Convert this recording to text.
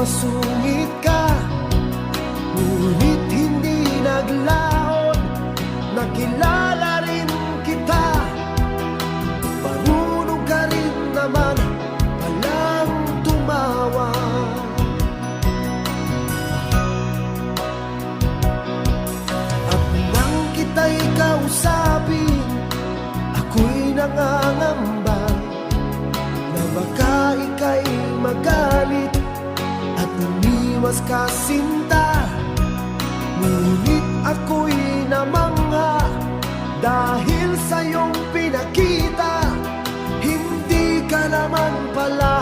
masungit ka, ngunit hindi naglaon. Nakilala rin kita, marunong ka rin naman palang tumawa. At nang kita'y kausapin, ako'y nangangamba na baka ika'y magalit at umiwas ka sinta. Ngunit ako'y namangha dahil sa iyong pinakita, hindi ka naman pala